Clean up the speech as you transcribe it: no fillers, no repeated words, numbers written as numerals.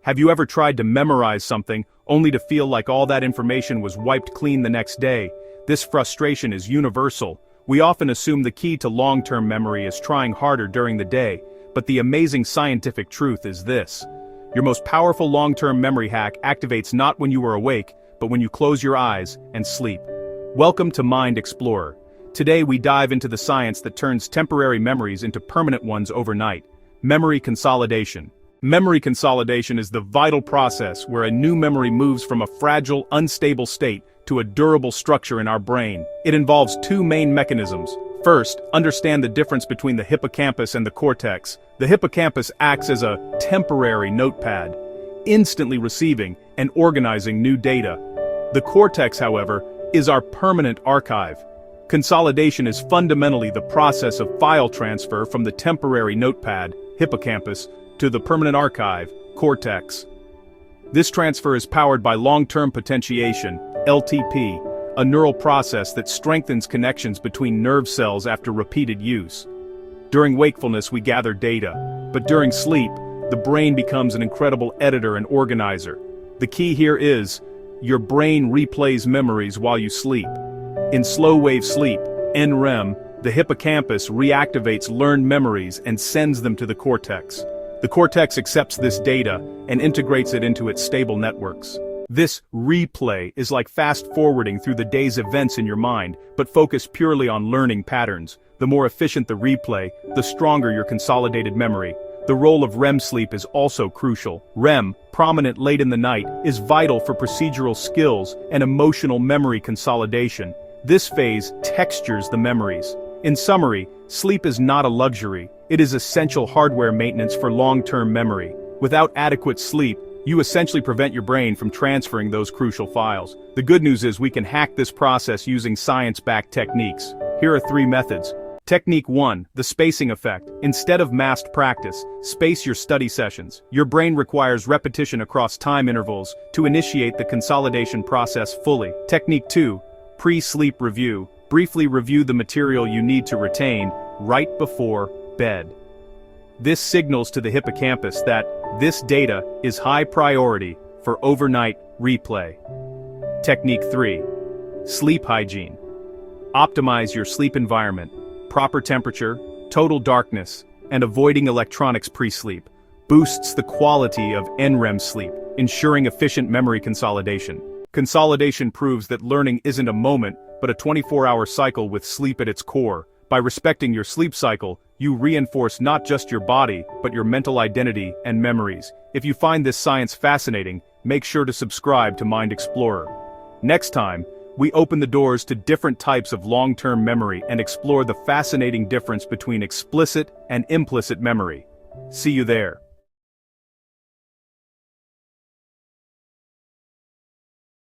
Have you ever tried to memorize something, only to feel like all that information was wiped clean the next day? This frustration is universal. We often assume the key to long-term memory is trying harder during the day, but the amazing scientific truth is this. Your most powerful long-term memory hack activates not when you are awake, but when you close your eyes and sleep. Welcome to Mind Explorer. Today we dive into the science that turns temporary memories into permanent ones overnight. Memory consolidation. Memory consolidation is the vital process where a new memory moves from a fragile, unstable state to a durable structure in our brain. It involves two main mechanisms. First, understand the difference between the hippocampus and the cortex. The hippocampus acts as a temporary notepad, instantly receiving and organizing new data. The cortex, however, is our permanent archive. Consolidation is fundamentally the process of file transfer from the temporary notepad, hippocampus, to the permanent archive, cortex. This transfer is powered by long-term potentiation, LTP, a neural process that strengthens connections between nerve cells after repeated use. During wakefulness we gather data, but during sleep, the brain becomes an incredible editor and organizer. The key here is, your brain replays memories while you sleep. In slow-wave sleep, NREM, the hippocampus reactivates learned memories and sends them to the cortex. The cortex accepts this data and integrates it into its stable networks. This replay is like fast-forwarding through the day's events in your mind, but focused purely on learning patterns. The more efficient the replay, the stronger your consolidated memory. The role of REM sleep is also crucial. REM, prominent late in the night, is vital for procedural skills and emotional memory consolidation. This phase textures the memories. In summary, sleep is not a luxury. It is essential hardware maintenance for long-term memory. Without adequate sleep, you essentially prevent your brain from transferring those crucial files. The good news is we can hack this process using science-backed techniques. Here are 3 methods. Technique 1, the spacing effect. Instead of massed practice, space your study sessions. Your brain requires repetition across time intervals to initiate the consolidation process fully. Technique 2, pre-sleep review. Briefly review the material you need to retain right before bed. This signals to the hippocampus that this data is high priority for overnight replay. Technique 3, sleep hygiene. Optimize your sleep environment. Proper temperature, total darkness, and avoiding electronics pre-sleep boosts the quality of NREM sleep, ensuring efficient memory consolidation. Consolidation proves that learning isn't a moment, but a 24-hour cycle with sleep at its core. By respecting your sleep cycle, you reinforce not just your body, but your mental identity and memories. If you find this science fascinating, make sure to subscribe to Mind Explorer. Next time, we open the doors to different types of long-term memory and explore the fascinating difference between explicit and implicit memory. See you there.